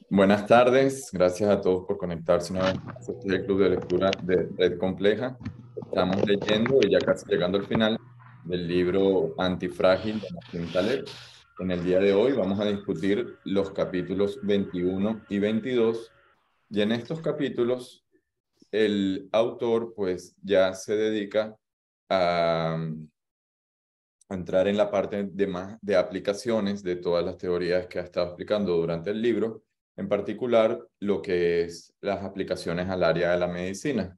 Buenas tardes, gracias a todos por conectarse una vez más. Este es el Club de Lectura de Red Compleja. Estamos leyendo y ya casi llegando al final del libro Antifrágil de Nassim Taleb. En el día de hoy vamos a discutir los capítulos 21 y 22. Y en estos capítulos el autor pues ya se dedica a entrar en la parte de más de aplicaciones de todas las teorías que ha estado explicando durante el libro, en particular lo que es las aplicaciones al área de la medicina.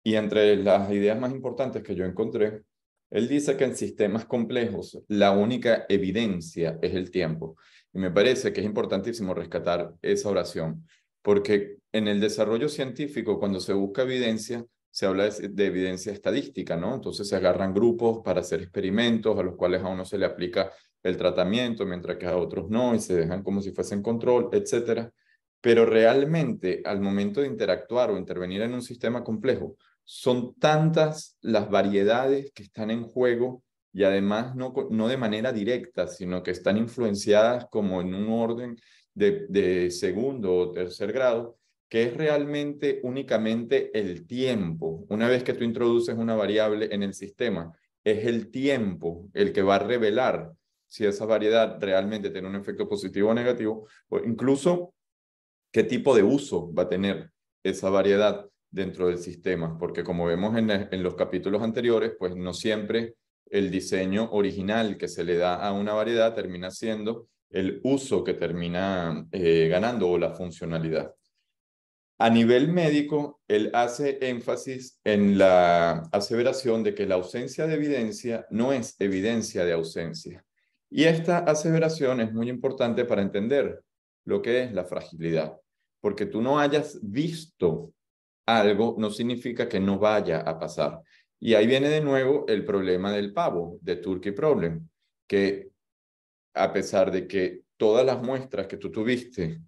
Y entre las ideas más importantes que yo encontré, él dice que en sistemas complejos la única evidencia es el tiempo. Y me parece que es importantísimo rescatar esa oración, porque en el desarrollo científico, cuando se busca evidencia, se habla de evidencia estadística, ¿no? Entonces se agarran grupos para hacer experimentos a los cuales a uno se le aplica el tratamiento, mientras que a otros no, y se dejan como si fuesen control, etcétera. Pero realmente, al momento de interactuar o intervenir en un sistema complejo, son tantas las variedades que están en juego y además no de manera directa, sino que están influenciadas como en un orden de segundo o tercer grado, que es realmente únicamente el tiempo. Una vez que tú introduces una variable en el sistema, es el tiempo el que va a revelar si esa variedad realmente tiene un efecto positivo o negativo, o incluso qué tipo de uso va a tener esa variedad dentro del sistema, porque como vemos en los capítulos anteriores, pues no siempre el diseño original que se le da a una variedad termina siendo el uso que termina ganando o la funcionalidad. A nivel médico, él hace énfasis en la aseveración de que la ausencia de evidencia no es evidencia de ausencia. Y esta aseveración es muy importante para entender lo que es la fragilidad, porque tú no hayas visto algo no significa que no vaya a pasar. Y ahí viene de nuevo el problema del pavo, de Turkey Problem, que a pesar de que todas las muestras que tú tuviste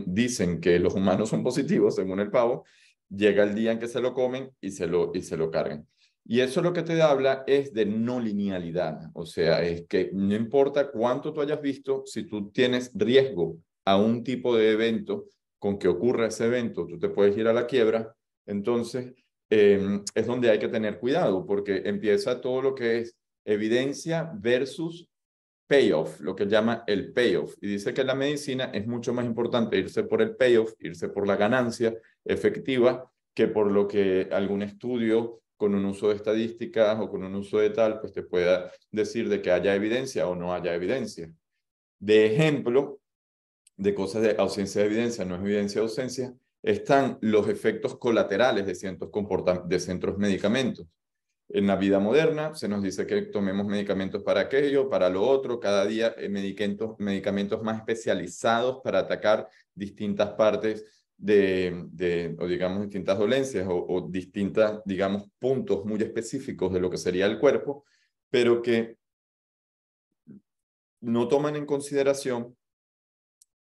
dicen que los humanos son positivos, según el pavo, llega el día en que se lo comen y se lo cargan. Y eso lo que te habla es de no linealidad, o sea, es que no importa cuánto tú hayas visto, si tú tienes riesgo a un tipo de evento, con que ocurra ese evento, tú te puedes ir a la quiebra, entonces es donde hay que tener cuidado, porque empieza todo lo que es evidencia versus payoff, lo que él llama el payoff. Y dice que en la medicina es mucho más importante irse por el payoff, irse por la ganancia efectiva, que por lo que algún estudio con un uso de estadísticas o con un uso de tal, pues te pueda decir de que haya evidencia o no haya evidencia. De ejemplo, de cosas de ausencia de evidencia, no es evidencia de ausencia, están los efectos colaterales de ciertos medicamentos. En la vida moderna se nos dice que tomemos medicamentos para aquello, para lo otro, cada día medicamentos más especializados para atacar distintas partes o digamos, distintas dolencias o distintas, digamos, puntos muy específicos de lo que sería el cuerpo, pero que no toman en consideración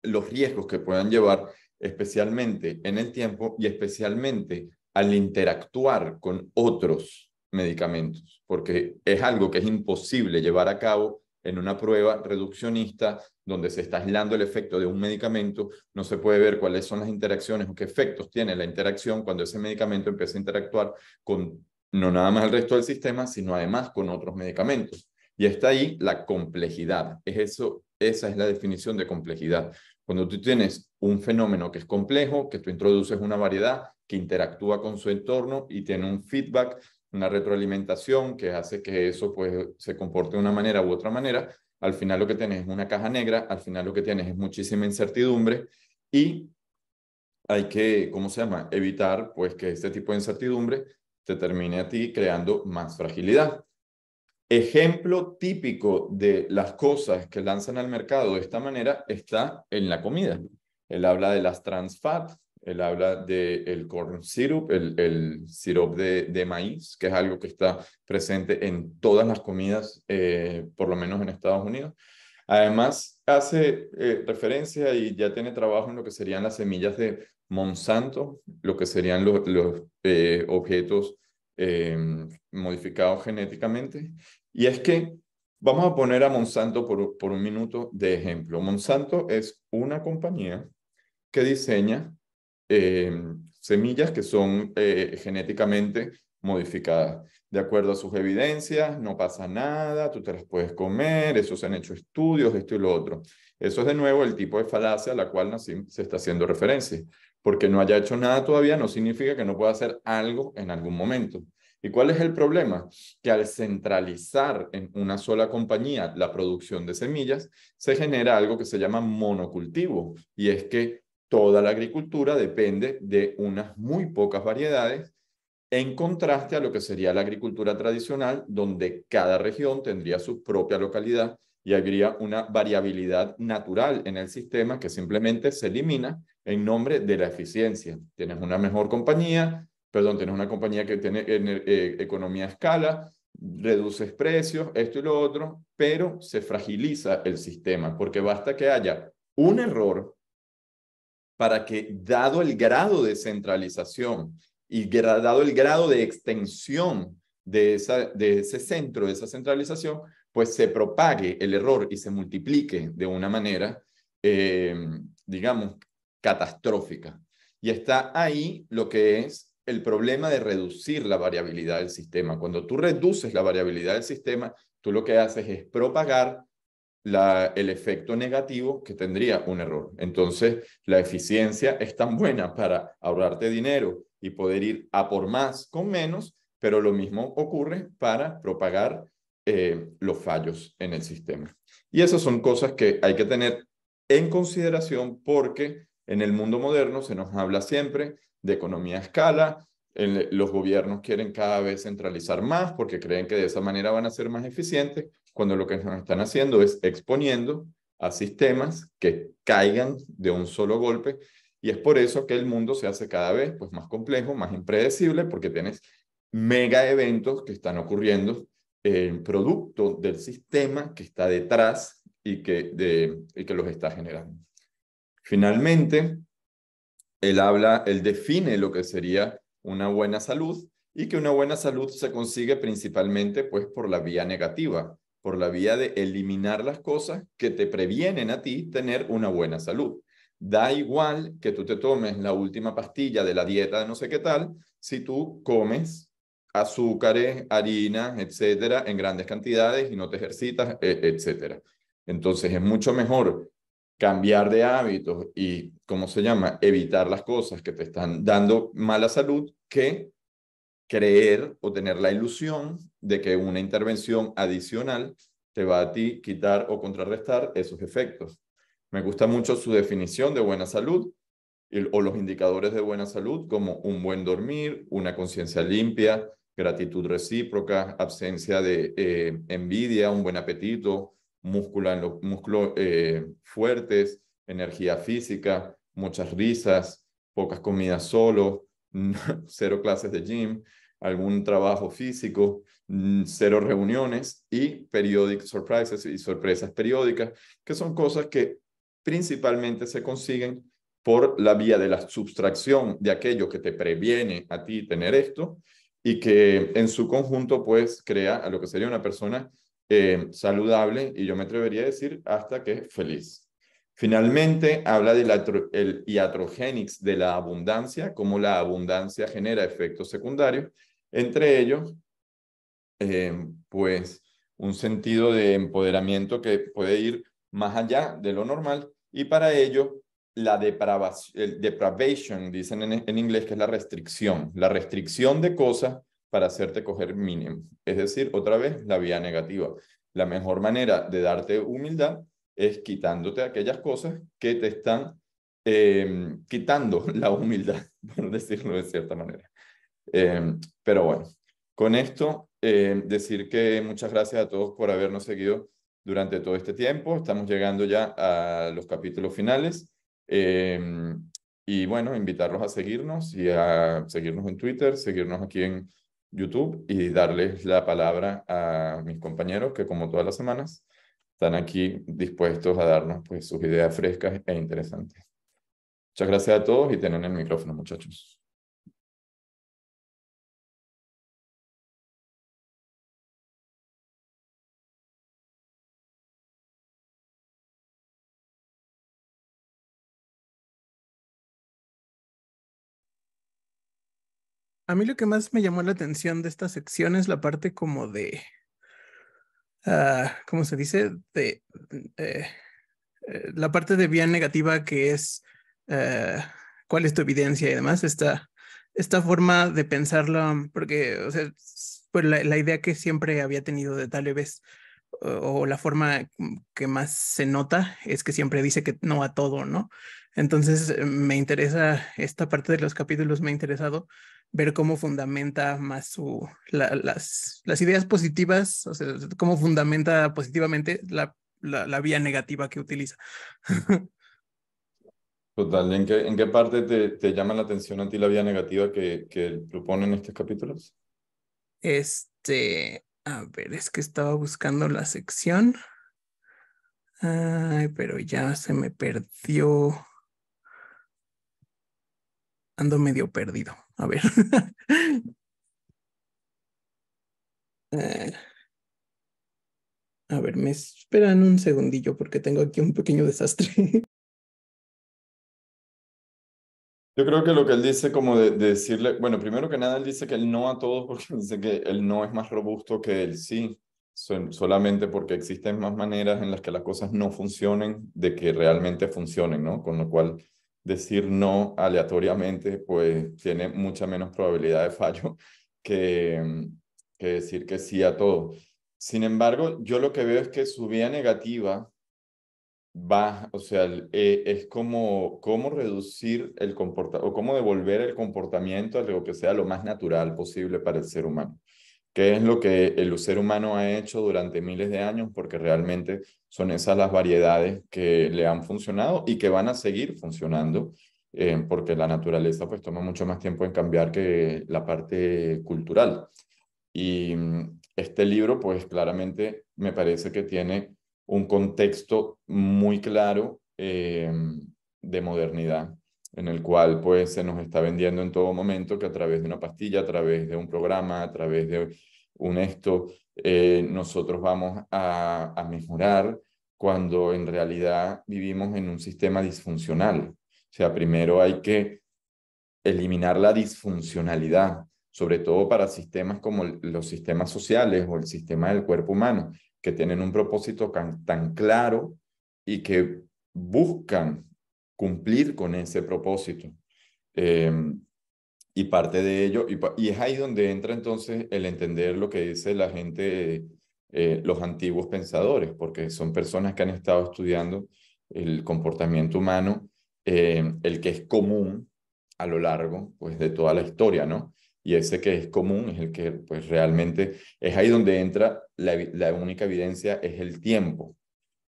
los riesgos que puedan llevar, especialmente en el tiempo y especialmente al interactuar con otros medicamentos, porque es algo que es imposible llevar a cabo en una prueba reduccionista donde se está aislando el efecto de un medicamento, no se puede ver cuáles son las interacciones o qué efectos tiene la interacción cuando ese medicamento empieza a interactuar con no nada más el resto del sistema, sino además con otros medicamentos. Y está ahí la complejidad. Es eso, esa es la definición de complejidad. Cuando tú tienes un fenómeno que es complejo, que tú introduces una variedad que interactúa con su entorno y tiene un feedback, una retroalimentación que hace que eso pues, se comporte de una manera u otra manera, al final lo que tienes es una caja negra, al final lo que tienes es muchísima incertidumbre y hay que, ¿cómo se llama? Evitar pues que este tipo de incertidumbre te termine a ti creando más fragilidad. Ejemplo típico de las cosas que lanzan al mercado de esta manera está en la comida. Él habla de las trans fat, él habla del corn syrup, el sirope de maíz, que es algo que está presente en todas las comidas, por lo menos en Estados Unidos. Además, hace referencia y ya tiene trabajo en lo que serían las semillas de Monsanto, lo que serían los objetos eh, modificados genéticamente. Y es que vamos a poner a Monsanto por un minuto de ejemplo. Monsanto es una compañía que diseña semillas que son genéticamente modificadas. De acuerdo a sus evidencias, no pasa nada, tú te las puedes comer, eso se han hecho estudios, esto y lo otro. Eso es de nuevo el tipo de falacia a la cual Nassim se está haciendo referencia. Porque no haya hecho nada todavía no significa que no pueda hacer algo en algún momento. ¿Y cuál es el problema? Que al centralizar en una sola compañía la producción de semillas, se genera algo que se llama monocultivo, y es que toda la agricultura depende de unas muy pocas variedades, en contraste a lo que sería la agricultura tradicional, donde cada región tendría su propia localidad y habría una variabilidad natural en el sistema que simplemente se elimina en nombre de la eficiencia. Tienes una mejor compañía, perdón, tienes una compañía que tiene economía a escala, reduces precios, esto y lo otro, pero se fragiliza el sistema, porque basta que haya un error para que, dado el grado de centralización y dado el grado de extensión de ese centro, de esa centralización, pues se propague el error y se multiplique de una manera, eh, digamos, catastrófica. Y está ahí lo que es el problema de reducir la variabilidad del sistema. Cuando tú reduces la variabilidad del sistema, tú lo que haces es propagar el efecto negativo que tendría un error. Entonces, la eficiencia es tan buena para ahorrarte dinero y poder ir a por más con menos, pero lo mismo ocurre para propagar los fallos en el sistema. Y esas son cosas que hay que tener en consideración porque en el mundo moderno se nos habla siempre de economía a escala. Los gobiernos quieren cada vez centralizar más porque creen que de esa manera van a ser más eficientes, cuando lo que nos están haciendo es exponiendo a sistemas que caigan de un solo golpe, y es por eso que el mundo se hace cada vez pues, más complejo, más impredecible, porque tienes mega eventos que están ocurriendo producto del sistema que está detrás y que los está generando. Finalmente, él define lo que sería una buena salud, y que una buena salud se consigue principalmente pues por la vía negativa, por la vía de eliminar las cosas que te previenen a ti tener una buena salud. Da igual que tú te tomes la última pastilla de la dieta de no sé qué tal, si tú comes azúcares, harinas, etcétera, en grandes cantidades y no te ejercitas, etcétera. Entonces es mucho mejor cambiar de hábitos y, ¿cómo se llama?, evitar las cosas que te están dando mala salud, que creer o tener la ilusión de que una intervención adicional te va a ti quitar o contrarrestar esos efectos. Me gusta mucho su definición de buena salud o los indicadores de buena salud, como un buen dormir, una conciencia limpia, gratitud recíproca, absencia de envidia, un buen apetito, músculos fuertes, energía física, muchas risas, pocas comidas solo, cero clases de gym, algún trabajo físico, cero reuniones y periodic surprises y sorpresas periódicas, que son cosas que principalmente se consiguen por la vía de la sustracción de aquello que te previene a ti tener esto, y que en su conjunto pues crea a lo que sería una persona saludable, y yo me atrevería a decir hasta que feliz. Finalmente, habla del iatrogenics de la abundancia, cómo la abundancia genera efectos secundarios, entre ellos, pues, un sentido de empoderamiento que puede ir más allá de lo normal, y para ello, el depravation, dicen en inglés, que es la restricción de cosas para hacerte coger mínimo. Es decir, otra vez, la vía negativa. La mejor manera de darte humildad es quitándote aquellas cosas que te están quitando la humildad, por decirlo de cierta manera. Pero bueno, con esto, decir que muchas gracias a todos por habernos seguido durante todo este tiempo. Estamos llegando ya a los capítulos finales. Eh, y bueno, invitarlos a seguirnos y a seguirnos en Twitter, seguirnos aquí en YouTube, y darles la palabra a mis compañeros que, como todas las semanas, están aquí dispuestos a darnos pues, sus ideas frescas e interesantes. Muchas gracias a todos y tienen el micrófono, muchachos. A mí lo que más me llamó la atención de esta sección es la parte como de, ¿cómo se dice? Eh, la parte de vía negativa que es eh, cuál es tu evidencia y demás, esta forma de pensarlo, porque, o sea, pues la idea que siempre había tenido de Taleb o la forma que más se nota es que siempre dice que no a todo, ¿no? Entonces me interesa, esta parte de los capítulos me ha interesado ver cómo fundamenta más las ideas positivas, o sea, cómo fundamenta positivamente la vía negativa que utiliza. Total, en qué parte te llama la atención a ti la vía negativa que proponen estos capítulos? A ver, es que estaba buscando la sección. Ay, pero ya se me perdió. Ando medio perdido. A ver. Eh, a ver, me esperan un segundillo porque tengo aquí un pequeño desastre. Yo creo que lo que él dice como de decirle, bueno, primero que nada él dice que el no a todos porque dice que el no es más robusto que el sí, solamente porque existen más maneras en las que las cosas no funcionen de que realmente funcionen, ¿no? Con lo cual decir no aleatoriamente pues tiene mucha menos probabilidad de fallo que, que decir que sí a todo. Sin embargo, yo lo que veo es que su vía negativa va, o sea, es como cómo reducir el comportamiento o cómo devolver el comportamiento a lo que sea lo más natural posible para el ser humano. ¿Qué es lo que el ser humano ha hecho durante miles de años? Porque realmente son esas las variedades que le han funcionado y que van a seguir funcionando, porque la naturaleza pues toma mucho más tiempo en cambiar que la parte cultural. Y este libro, pues claramente me parece que tiene un contexto muy claro de modernidad, en el cual pues se nos está vendiendo en todo momento que a través de una pastilla, a través de un programa, a través de un esto, nosotros vamos a mejorar cuando en realidad vivimos en un sistema disfuncional. O sea, primero hay que eliminar la disfuncionalidad, sobre todo para sistemas como los sistemas sociales o el sistema del cuerpo humano, que tienen un propósito tan claro y que buscan cumplir con ese propósito. Eh, y parte de ello, y es ahí donde entra entonces el entender lo que dice la gente, los antiguos pensadores, porque son personas que han estado estudiando el comportamiento humano, el que es común a lo largo pues, de toda la historia, ¿no? Y ese que es común es el que pues realmente es ahí donde entra la única evidencia, es el tiempo.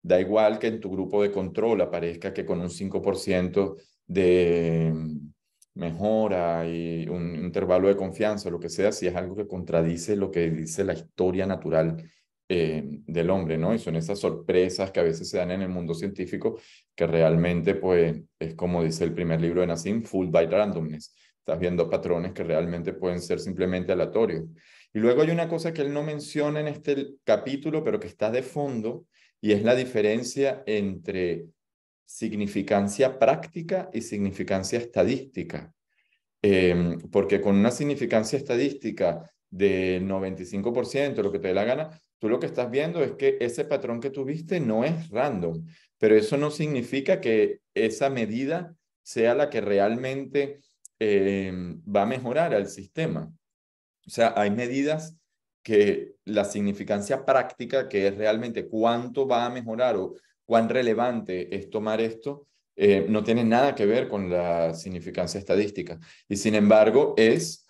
Da igual que en tu grupo de control aparezca que con un 5% de mejora y un intervalo de confianza, lo que sea, si es algo que contradice lo que dice la historia natural del hombre, ¿no? Y son esas sorpresas que a veces se dan en el mundo científico que realmente, pues, es como dice el primer libro de Nassim, Full by Randomness. Estás viendo patrones que realmente pueden ser simplemente aleatorios. Y luego hay una cosa que él no menciona en este capítulo, pero que está de fondo, y es la diferencia entre significancia práctica y significancia estadística. Porque con una significancia estadística de 95%, lo que te dé la gana, tú lo que estás viendo es que ese patrón que tuviste no es random, pero eso no significa que esa medida sea la que realmente va a mejorar al sistema. O sea, hay medidas que la significancia práctica, que es realmente cuánto va a mejorar o cuán relevante es tomar esto, no tiene nada que ver con la significancia estadística. Y sin embargo, es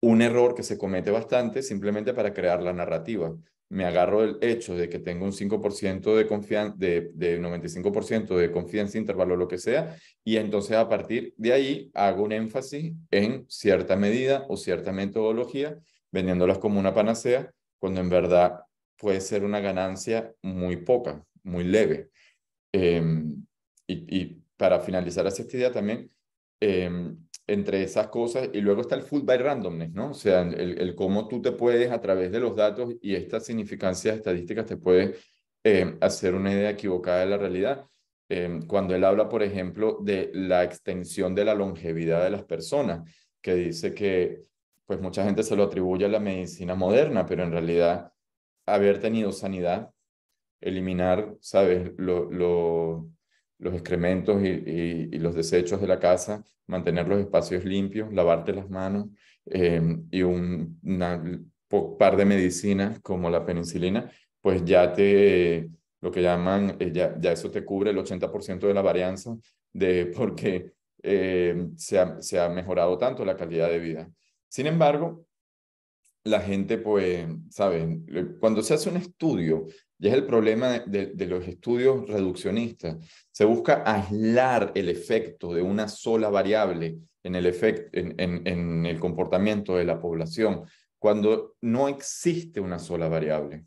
un error que se comete bastante simplemente para crear la narrativa. Me agarro el hecho de que tengo un 5% de confianza, de 95% de confianza intervalo, lo que sea, y entonces a partir de ahí hago un énfasis en cierta medida o cierta metodología, vendiéndolas como una panacea, cuando en verdad puede ser una ganancia muy poca, muy leve. Eh, y para finalizar esta idea también, entre esas cosas, y luego está el full by randomness, ¿no? O sea, el cómo tú te puedes, a través de los datos y estas significancias estadísticas, te puedes hacer una idea equivocada de la realidad. Cuando él habla, por ejemplo, de la extensión de la longevidad de las personas, que dice que pues mucha gente se lo atribuye a la medicina moderna, pero en realidad haber tenido sanidad, eliminar, ¿sabes?, los excrementos y los desechos de la casa, mantener los espacios limpios, lavarte las manos y par de medicinas como la penicilina, pues lo que llaman, ya eso te cubre el 80% de la varianza porque se ha mejorado tanto la calidad de vida. Sin embargo, la gente, pues, ¿saben? Cuando se hace un estudio, y es el problema de los estudios reduccionistas, se busca aislar el efecto de una sola variable en el comportamiento de la población, cuando no existe una sola variable.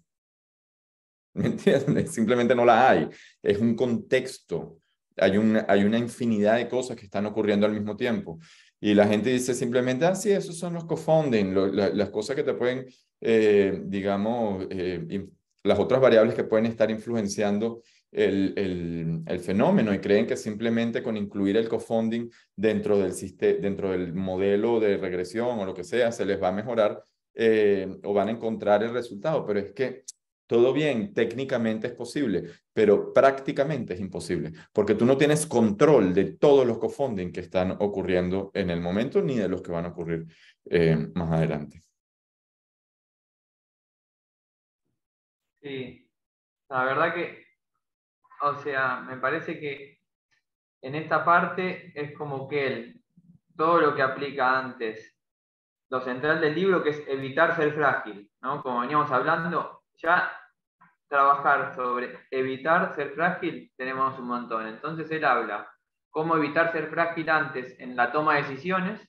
¿Me entiendes? Simplemente no la hay. Es un contexto. Hay una infinidad de cosas que están ocurriendo al mismo tiempo. Y la gente dice simplemente, sí, esos son los co-founding, las cosas que te pueden, digamos, las otras variables que pueden estar influenciando el fenómeno, y creen que simplemente con incluir el co-founding dentro del modelo de regresión o lo que sea, se les va a mejorar o van a encontrar el resultado. Pero es que todo bien, técnicamente es posible, pero prácticamente es imposible, porque tú no tienes control de todos los co-funding que están ocurriendo en el momento, ni de los que van a ocurrir más adelante. Sí, la verdad que, o sea, me parece que en esta parte es como que todo lo que aplica antes, lo central del libro, que es evitar ser frágil, ¿no? Como veníamos hablando, ya trabajar sobre evitar ser frágil tenemos un montón. Entonces él habla cómo evitar ser frágil antes en la toma de decisiones,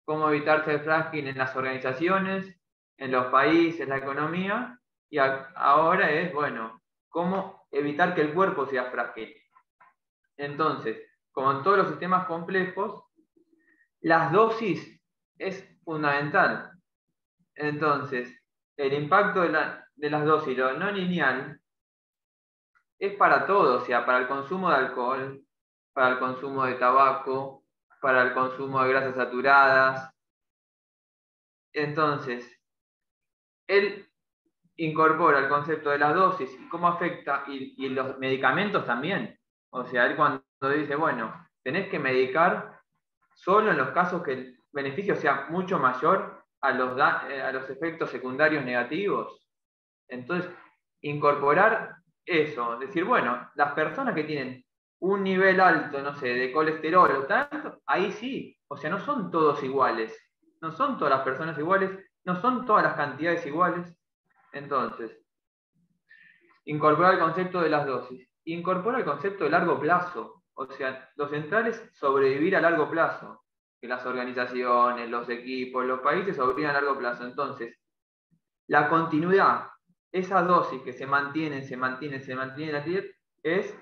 cómo evitar ser frágil en las organizaciones, en los países, la economía, y ahora es, bueno, cómo evitar que el cuerpo sea frágil. Entonces, como en todos los sistemas complejos, las dosis es fundamental. Entonces, el impacto de las dosis, lo no lineal, es para todo, o sea, para el consumo de alcohol, para el consumo de tabaco, para el consumo de grasas saturadas. Entonces, él incorpora el concepto de las dosis y cómo afecta, y los medicamentos también. O sea, él cuando dice, bueno, tenés que medicar solo en los casos que el beneficio sea mucho mayor a los efectos secundarios negativos. Entonces, incorporar eso, decir, bueno, las personas que tienen un nivel alto, no sé, de colesterol o tanto, ahí sí, o sea, no son todos iguales, no son todas las personas iguales, no son todas las cantidades iguales. Entonces, incorporar el concepto de las dosis, incorpora el concepto de largo plazo, o sea, lo central es sobrevivir a largo plazo, que las organizaciones, los equipos, los países sobreviven a largo plazo. Entonces, la continuidad, esa dosis que se mantiene, es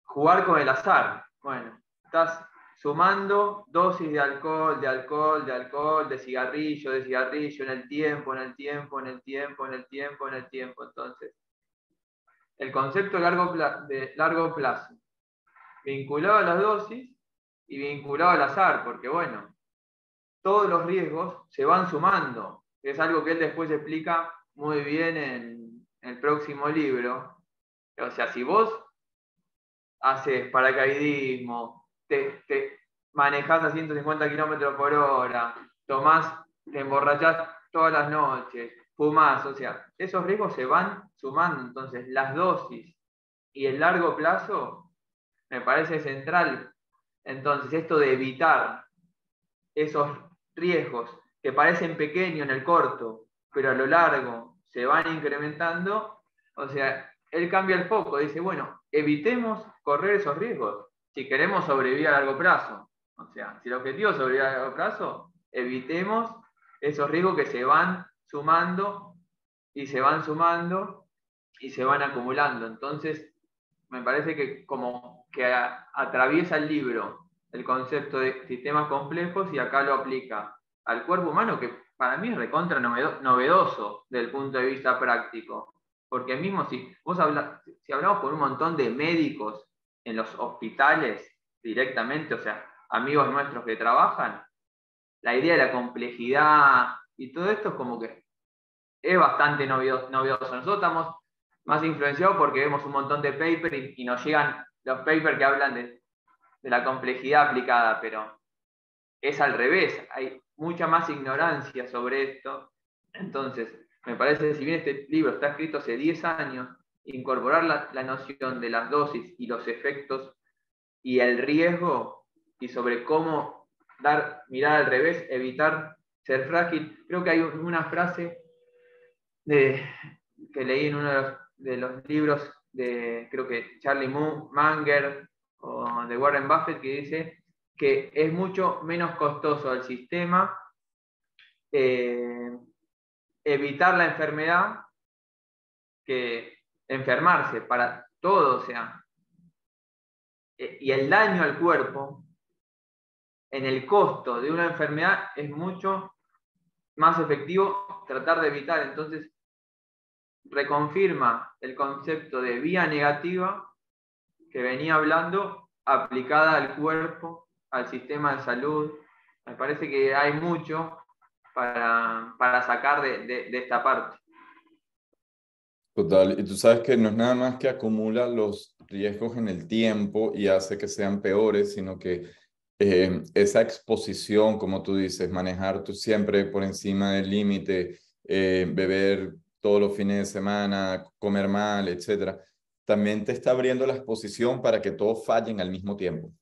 jugar con el azar. Bueno, estás sumando dosis de alcohol, de cigarrillo, en el tiempo. Entonces, el concepto de largo plazo, vinculado a las dosis y vinculado al azar, porque bueno, todos los riesgos se van sumando. Es algo que él después explica muy bien en el próximo libro. O sea, si vos haces paracaidismo, te manejás a 150 kilómetros por hora, te emborrachás todas las noches, fumás, o sea, esos riesgos se van sumando. Entonces, las dosis y el largo plazo me parece central. Entonces, esto de evitar esos riesgos que parecen pequeños en el corto, pero a lo largo se van incrementando, o sea, él cambia el foco, dice, bueno, evitemos correr esos riesgos si queremos sobrevivir a largo plazo. O sea, si el objetivo es sobrevivir a largo plazo, evitemos esos riesgos que se van sumando y se van sumando y se van acumulando. Entonces, me parece que como que atraviesa el libro el concepto de sistemas complejos y acá lo aplica al cuerpo humano, que para mí es recontra novedoso desde el punto de vista práctico. Porque mismo si hablamos con un montón de médicos en los hospitales directamente, o sea, amigos nuestros que trabajan, la idea de la complejidad y todo esto es como que es bastante novedoso. Nosotros estamos más influenciados porque vemos un montón de papers y nos llegan los papers que hablan de la complejidad aplicada, pero es al revés, hay mucha más ignorancia sobre esto. Entonces, me parece que si bien este libro está escrito hace 10 años, incorporar la noción de las dosis y los efectos y el riesgo y sobre cómo mirar al revés, evitar ser frágil. Creo que hay una frase que leí en uno de los libros de, creo que Charlie Munger o de Warren Buffett, que dice que es mucho menos costoso al sistema evitar la enfermedad que enfermarse para todo, o sea, y el daño al cuerpo en el costo de una enfermedad es mucho más efectivo tratar de evitar. Entonces, reconfirma el concepto de vía negativa que venía hablando, aplicada al cuerpo, al sistema de salud. Me parece que hay mucho para sacar de esta parte. Total, y tú sabes que no es nada más que acumula los riesgos en el tiempo y hace que sean peores, sino que esa exposición, como tú dices, manejar tú siempre por encima del límite, beber todos los fines de semana, comer mal, etcétera, también te está abriendo la exposición para que todos fallen al mismo tiempo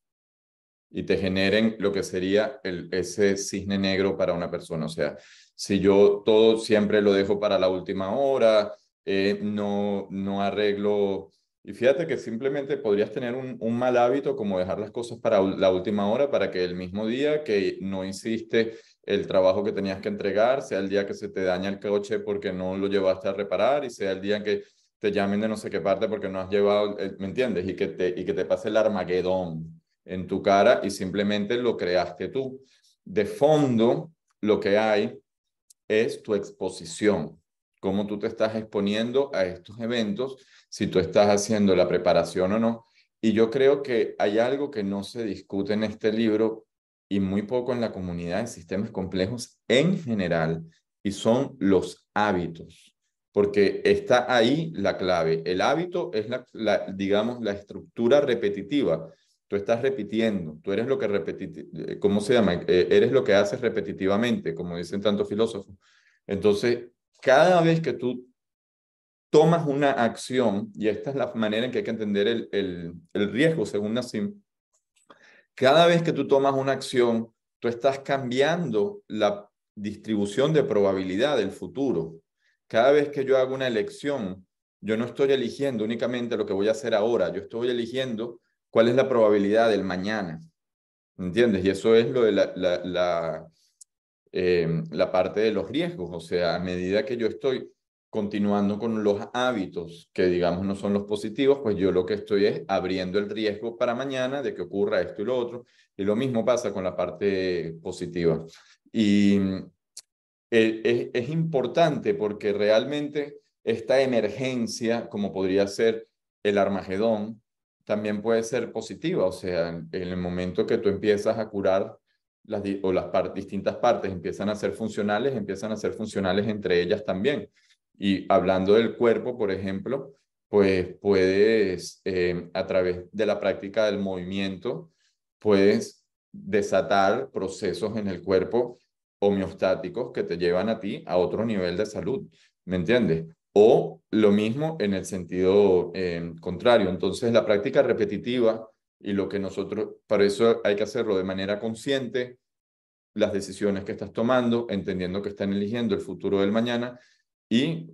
y te generen lo que sería ese cisne negro para una persona. O sea, si yo todo siempre lo dejo para la última hora, no arreglo. Y fíjate que simplemente podrías tener un mal hábito como dejar las cosas para la última hora para que el mismo día que no hiciste el trabajo que tenías que entregar, sea el día que se te daña el coche porque no lo llevaste a reparar y sea el día en que te llamen de no sé qué parte porque no has llevado, ¿me entiendes? Y que te pase el Armagedón en tu cara y simplemente lo creaste tú. De fondo, lo que hay es tu exposición, cómo tú te estás exponiendo a estos eventos, si tú estás haciendo la preparación o no. Y yo creo que hay algo que no se discute en este libro y muy poco en la comunidad de sistemas complejos en general, y son los hábitos, porque está ahí la clave. El hábito es digamos, la estructura repetitiva. Tú estás repitiendo, tú eres lo que ¿cómo se llama? Eres lo que haces repetitivamente, como dicen tantos filósofos. Entonces, cada vez que tú tomas una acción, y esta es la manera en que hay que entender el riesgo, según Nassim, cada vez que tú tomas una acción, tú estás cambiando la distribución de probabilidad del futuro. Cada vez que yo hago una elección, yo no estoy eligiendo únicamente lo que voy a hacer ahora, yo estoy eligiendo cuál es la probabilidad del mañana. ¿Entiendes? Y eso es lo de la parte de los riesgos. O sea, a medida que yo estoy continuando con los hábitos que digamos no son los positivos, pues yo lo que estoy es abriendo el riesgo para mañana de que ocurra esto y lo otro. Y lo mismo pasa con la parte positiva. Y es importante porque realmente esta emergencia, como podría ser el Armagedón, también puede ser positiva. O sea, en el momento que tú empiezas a curar las distintas partes empiezan a ser funcionales entre ellas también. Y hablando del cuerpo, por ejemplo, pues puedes, a través de la práctica del movimiento, puedes desatar procesos en el cuerpo homeostáticos que te llevan a ti a otro nivel de salud, ¿me entiendes? O lo mismo en el sentido contrario. Entonces, la práctica repetitiva y lo que nosotros, para eso hay que hacerlo de manera consciente, las decisiones que estás tomando, entendiendo que están eligiendo el futuro del mañana y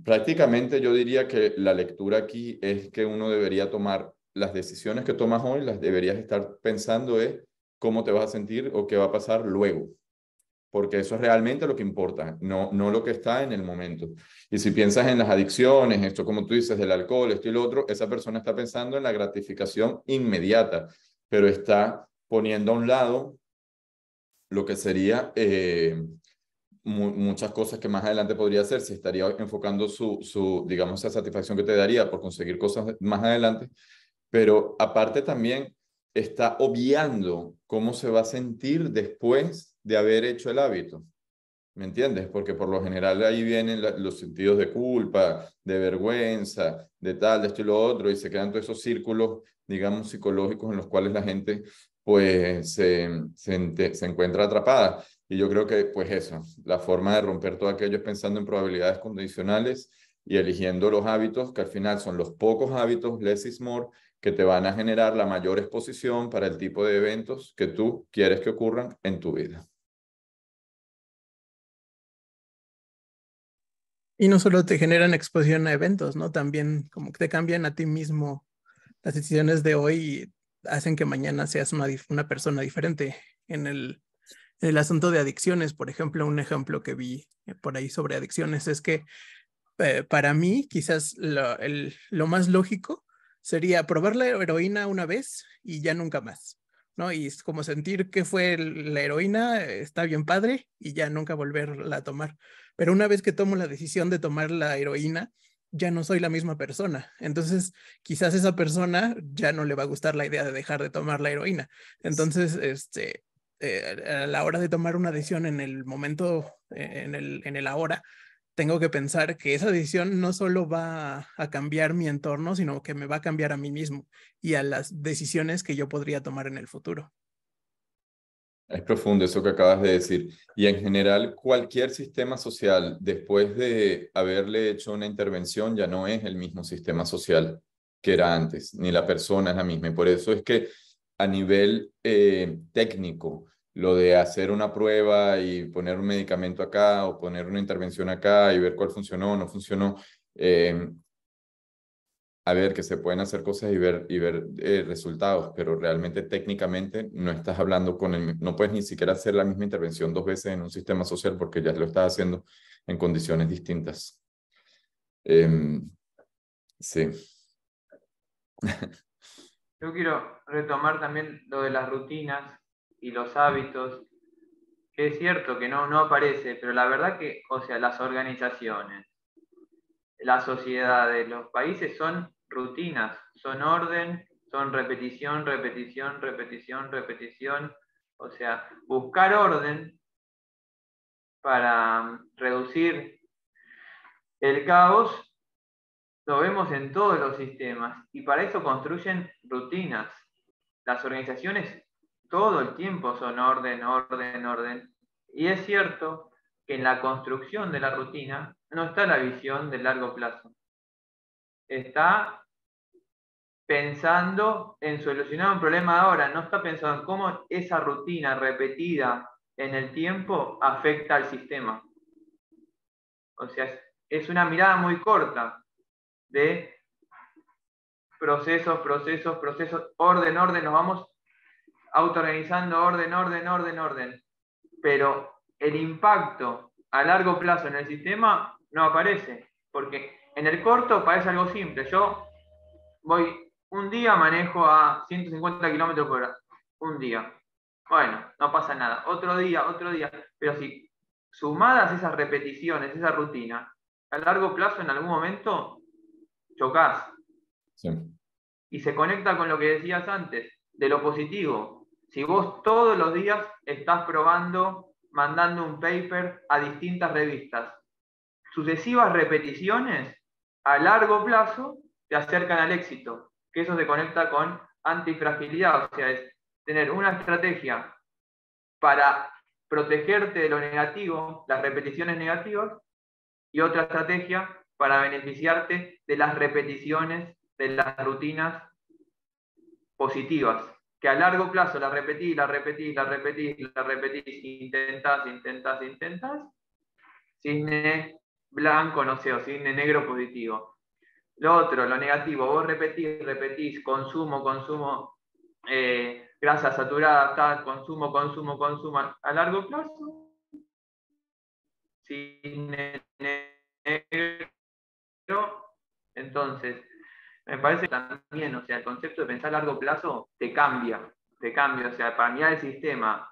prácticamente yo diría que la lectura aquí es que uno debería tomar las decisiones que tomas hoy, las deberías estar pensando es cómo te vas a sentir o qué va a pasar luego, porque eso es realmente lo que importa, no lo que está en el momento. Y si piensas en las adicciones, esto como tú dices, del alcohol, esto y lo otro, esa persona está pensando en la gratificación inmediata, pero está poniendo a un lado lo que sería muchas cosas que más adelante podría hacer, si estaría enfocando digamos, esa satisfacción que te daría por conseguir cosas más adelante, pero aparte también está obviando cómo se va a sentir después de haber hecho el hábito. ¿Me entiendes? Porque por lo general ahí vienen los sentidos de culpa, de vergüenza, de tal, de esto y lo otro, y se quedan todos esos círculos, digamos, psicológicos en los cuales la gente pues se encuentra atrapada. Y yo creo que pues eso, la forma de romper todo aquello es pensando en probabilidades condicionales y eligiendo los hábitos, que al final son los pocos hábitos, less is more, que te van a generar la mayor exposición para el tipo de eventos que tú quieres que ocurran en tu vida. Y no solo te generan exposición a eventos, ¿no? También como que te cambian a ti mismo. Las decisiones de hoy hacen que mañana seas una persona diferente. En el asunto de adicciones, por ejemplo, un ejemplo que vi por ahí sobre adicciones es que para mí quizás lo más lógico sería probar la heroína una vez y ya nunca más, ¿no? Y es como sentir que fue la heroína, está bien padre y ya nunca volverla a tomar. Pero una vez que tomo la decisión de tomar la heroína, ya no soy la misma persona. Entonces, quizás esa persona ya no le va a gustar la idea de dejar de tomar la heroína. Entonces, a la hora de tomar una decisión en el momento, en el ahora, tengo que pensar que esa decisión no solo va a cambiar mi entorno, sino que me va a cambiar a mí mismo y a las decisiones que yo podría tomar en el futuro. Es profundo eso que acabas de decir. Y en general, cualquier sistema social, después de haberle hecho una intervención, ya no es el mismo sistema social que era antes, ni la persona es la misma. Y por eso es que a nivel técnico, lo de hacer una prueba y poner un medicamento acá o poner una intervención acá y ver cuál funcionó o no funcionó, a ver, que se pueden hacer cosas y ver resultados, pero realmente técnicamente no estás hablando no puedes ni siquiera hacer la misma intervención 2 veces en un sistema social porque ya lo estás haciendo en condiciones distintas. Sí. Yo quiero retomar también lo de las rutinas y los hábitos, que es cierto que no aparece, pero la verdad que, o sea, las organizaciones, las sociedades, los países son rutinas, son orden, son repetición, repetición, repetición, repetición. O sea, buscar orden para reducir el caos lo vemos en todos los sistemas y para eso construyen rutinas. Las organizaciones todo el tiempo son orden, orden, orden. Y es cierto que en la construcción de la rutina no está la visión de largo plazo. Está pensando en solucionar un problema ahora, no está pensando en cómo esa rutina repetida en el tiempo afecta al sistema. O sea, es una mirada muy corta de procesos, procesos, procesos, orden, orden, nos vamos autoorganizando, orden, orden, orden, orden. Pero el impacto a largo plazo en el sistema no aparece, porque en el corto parece algo simple. Yo voy un día, manejo a 150 kilómetros por hora. Un día. Bueno, no pasa nada. Otro día, otro día. Pero si sumadas esas repeticiones, esa rutina, a largo plazo en algún momento chocás. Sí. Y se conecta con lo que decías antes, de lo positivo. Si vos todos los días estás probando, mandando un paper a distintas revistas, sucesivas repeticiones a largo plazo te acercan al éxito, que eso se conecta con antifragilidad, o sea, es tener una estrategia para protegerte de lo negativo, las repeticiones negativas, y otra estrategia para beneficiarte de las repeticiones, de las rutinas positivas, que a largo plazo las repetís, las repetís, las repetís, las repetís, intentás, intentás, intentás, cisne blanco, no sé, o cisne negro positivo. Lo otro, lo negativo, vos repetís, repetís, consumo, consumo, grasa saturada, tal, consumo, consumo, consumo, a largo plazo, cisne negro. Entonces, me parece que también, o sea, el concepto de pensar a largo plazo te cambia, o sea, para mirar el sistema,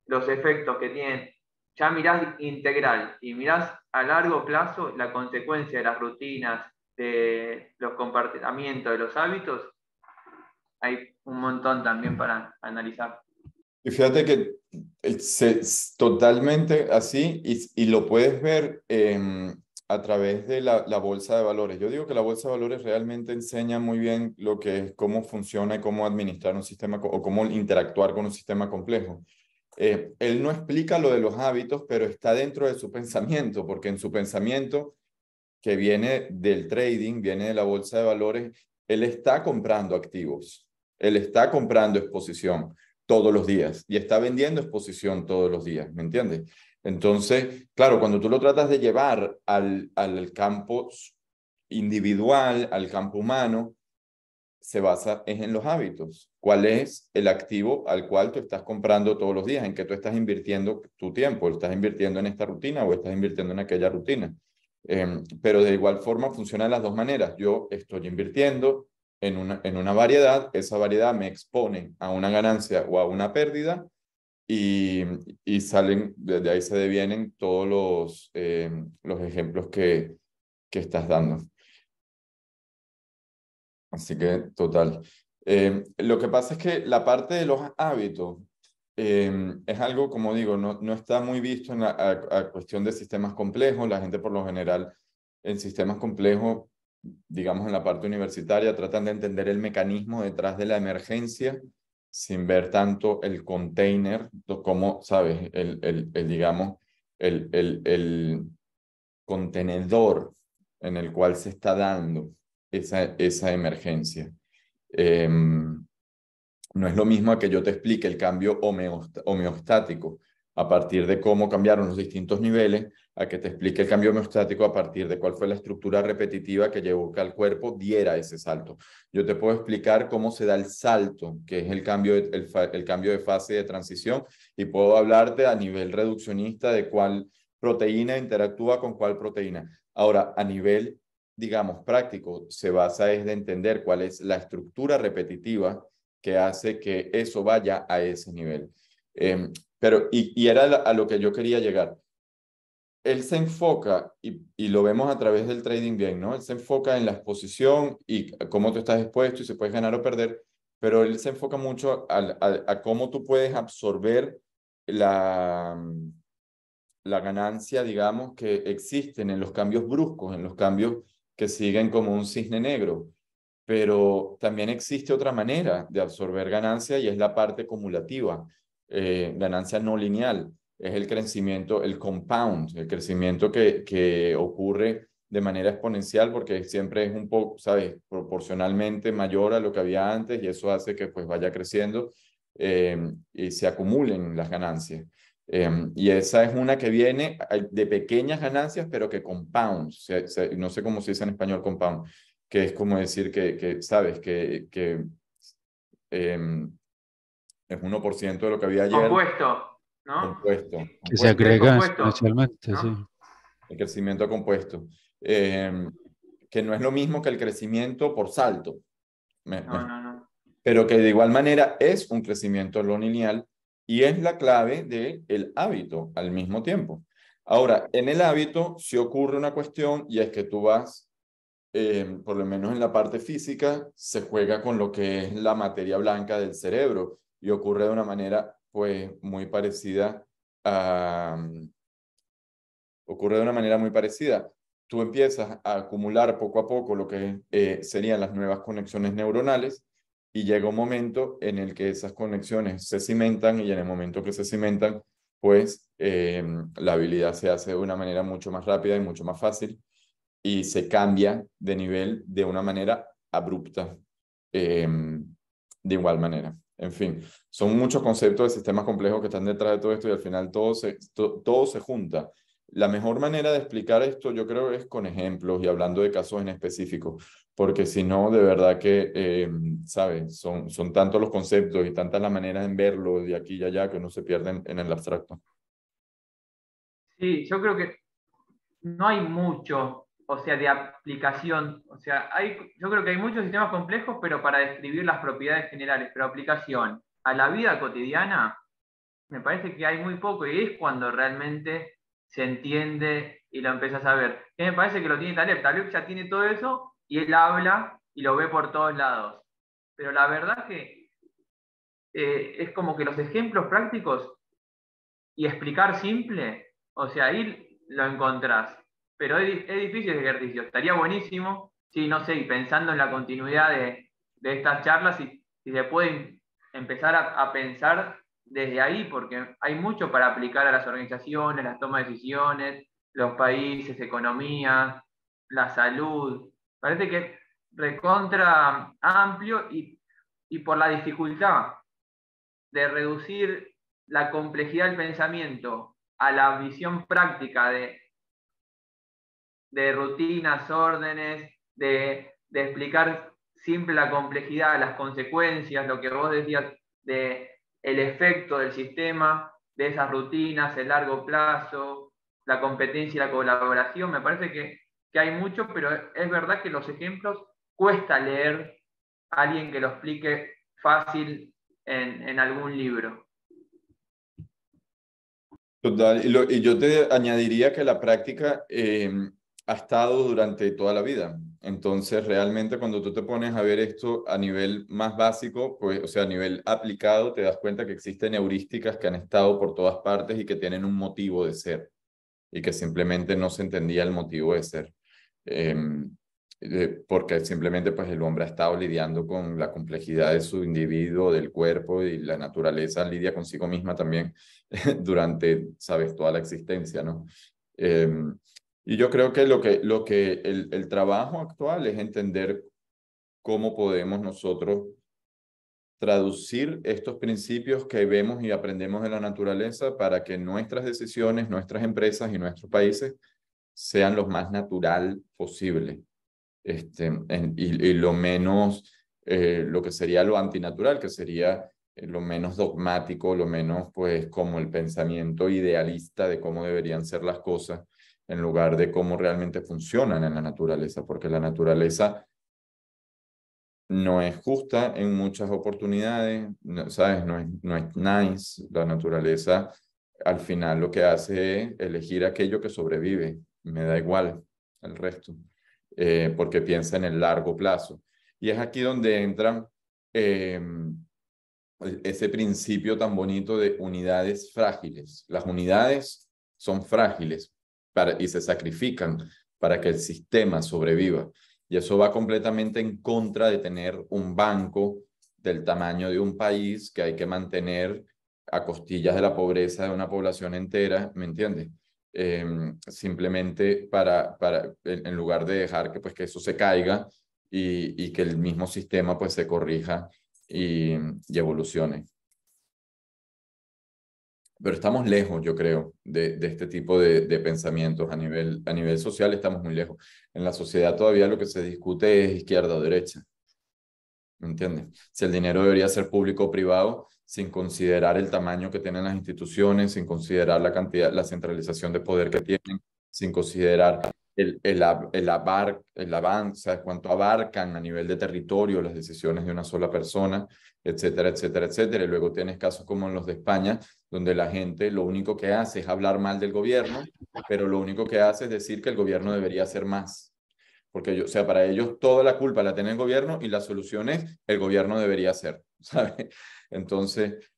los efectos que tienen, ya mirás integral y mirás a largo plazo la consecuencia de las rutinas, de los comportamientos, de los hábitos, hay un montón también para analizar. Y fíjate que totalmente así, y lo puedes ver a través de la bolsa de valores. Yo digo que la bolsa de valores realmente enseña muy bien lo que es, cómo funciona y cómo administrar un sistema o cómo interactuar con un sistema complejo. Él no explica lo de los hábitos, pero está dentro de su pensamiento, porque en su pensamiento, que viene del trading, viene de la bolsa de valores, él está comprando activos, él está comprando exposición todos los días y está vendiendo exposición todos los días, ¿me entiendes? Entonces, claro, cuando tú lo tratas de llevar al campo individual, al campo humano, se basa es en los hábitos. ¿Cuál es el activo al cual tú estás comprando todos los días? ¿En qué tú estás invirtiendo tu tiempo? ¿Lo estás invirtiendo en esta rutina o estás invirtiendo en aquella rutina? Pero de igual forma funcionan las dos maneras. Yo estoy invirtiendo en una variedad, esa variedad me expone a una ganancia o a una pérdida y, y salen, desde ahí se devienen todos los ejemplos que estás dando. Así que, total. Lo que pasa es que la parte de los hábitos es algo, como digo, no está muy visto a cuestión de sistemas complejos. La gente por lo general en sistemas complejos, digamos en la parte universitaria, tratan de entender el mecanismo detrás de la emergencia sin ver tanto el container, como, ¿sabes? Digamos, el contenedor en el cual se está dando esa emergencia. No es lo mismo a que yo te explique el cambio homeostático a partir de cómo cambiaron los distintos niveles, a que te explique el cambio homeostático a partir de cuál fue la estructura repetitiva que llevó que al cuerpo diera ese salto. Yo te puedo explicar cómo se da el salto, que es el cambio de fase de transición, y puedo hablarte a nivel reduccionista de cuál proteína interactúa con cuál proteína. Ahora, a nivel, digamos, práctico, se basa es de entender cuál es la estructura repetitiva que hace que eso vaya a ese nivel. Y era a lo que yo quería llegar. Él se enfoca, y lo vemos a través del trading bien, ¿no? Él se enfoca en la exposición y cómo tú estás expuesto y si puedes ganar o perder, pero él se enfoca mucho a cómo tú puedes absorber la ganancia, digamos, que existen en los cambios bruscos, en los cambios que siguen como un cisne negro. Pero también existe otra manera de absorber ganancia y es la parte cumulativa, ganancia no lineal. Es el crecimiento, el compound, el crecimiento que ocurre de manera exponencial porque siempre es un poco, ¿sabes?, proporcionalmente mayor a lo que había antes y eso hace que pues vaya creciendo y se acumulen las ganancias. Y esa es una que viene de pequeñas ganancias, pero que compound, no sé cómo se dice en español compound, que es como decir sabes, que es 1% de lo que había ayer. Compuesto, ¿no? Compuesto. Que se agrega exponencialmente, ¿no? sí. El crecimiento compuesto. Que no es lo mismo que el crecimiento por salto. No. Pero que de igual manera es un crecimiento no lineal y es la clave del hábito al mismo tiempo. Ahora, en el hábito sí ocurre una cuestión y es que tú vas, por lo menos en la parte física, se juega con lo que es la materia blanca del cerebro y ocurre de una manera pues muy parecida a... Ocurre de una manera muy parecida. Tú empiezas a acumular poco a poco lo que serían las nuevas conexiones neuronales y llega un momento en el que esas conexiones se cimentan y en el momento que se cimentan, pues la habilidad se hace de una manera mucho más rápida y mucho más fácil y se cambia de nivel de una manera abrupta, de igual manera. En fin, son muchos conceptos de sistemas complejos que están detrás de todo esto y al final todo se junta. La mejor manera de explicar esto yo creo es con ejemplos y hablando de casos en específico, porque si no, de verdad que, ¿sabes? Son tantos los conceptos y tantas las maneras en verlo de aquí y allá que uno se pierde en el abstracto. Sí, yo creo que no hay mucho, o sea, de aplicación. O sea, yo creo que hay muchos sistemas complejos, pero para describir las propiedades generales, pero aplicación a la vida cotidiana, me parece que hay muy poco y es cuando realmente se entiende y lo empiezas a ver. Que me parece que lo tiene Taleb. Taleb ya tiene todo eso y él habla y lo ve por todos lados. Pero la verdad que es como que los ejemplos prácticos y explicar simple, o sea, ahí lo encontrás. Pero es difícil el ejercicio. Estaría buenísimo, sí, no sé, y pensando en la continuidad de estas charlas, si se puede empezar a pensar desde ahí, porque hay mucho para aplicar a las organizaciones, las tomas de decisiones, los países, economía, la salud. Parece que es recontra amplio y por la dificultad de reducir la complejidad del pensamiento a la visión práctica de rutinas, órdenes, de explicar simple la complejidad, las consecuencias, lo que vos decías de el efecto del sistema, de esas rutinas, el largo plazo, la competencia y la colaboración. Me parece que hay mucho, pero es verdad que los ejemplos cuesta leer a alguien que lo explique fácil en algún libro. Total, y yo te añadiría que la práctica ha estado durante toda la vida. Entonces, realmente cuando tú te pones a ver esto a nivel más básico, pues, o sea, a nivel aplicado, te das cuenta que existen heurísticas que han estado por todas partes y que tienen un motivo de ser y que simplemente no se entendía el motivo de ser. Porque simplemente pues el hombre ha estado lidiando con la complejidad de su individuo, del cuerpo, y la naturaleza lidia consigo misma también durante, sabes, toda la existencia, ¿no? Y yo creo que el trabajo actual es entender cómo podemos nosotros traducir estos principios que vemos y aprendemos de la naturaleza para que nuestras decisiones, nuestras empresas y nuestros países sean lo más natural posible. Y lo menos, lo que sería lo antinatural, que sería lo menos dogmático, lo menos, pues, como el pensamiento idealista de cómo deberían ser las cosas, en lugar de cómo realmente funcionan en la naturaleza, porque la naturaleza no es justa en muchas oportunidades, no, ¿sabes? No es nice. La naturaleza al final lo que hace es elegir aquello que sobrevive, me da igual el resto, porque piensa en el largo plazo. Y es aquí donde entra ese principio tan bonito de unidades frágiles. Las unidades son frágiles y se sacrifican para que el sistema sobreviva. Y eso va completamente en contra de tener un banco del tamaño de un país que hay que mantener a costillas de la pobreza de una población entera, ¿me entiendes? Simplemente en lugar de dejar que, pues, que eso se caiga y que el mismo sistema pues se corrija y evolucione. Pero estamos lejos, yo creo, de este tipo de pensamientos. A nivel social estamos muy lejos. En la sociedad todavía lo que se discute es izquierda o derecha. ¿Me entiendes? Si el dinero debería ser público o privado, sin considerar el tamaño que tienen las instituciones, sin considerar la cantidad, la centralización de poder que tienen, sin considerar el avance, cuánto abarcan a nivel de territorio las decisiones de una sola persona, etcétera, etcétera, etcétera. Y luego tienes casos como en los de España, donde la gente lo único que hace es hablar mal del gobierno, pero lo único que hace es decir que el gobierno debería hacer más. Porque, o sea, para ellos toda la culpa la tiene el gobierno y la solución es el gobierno debería hacer, ¿sabes? Entonces,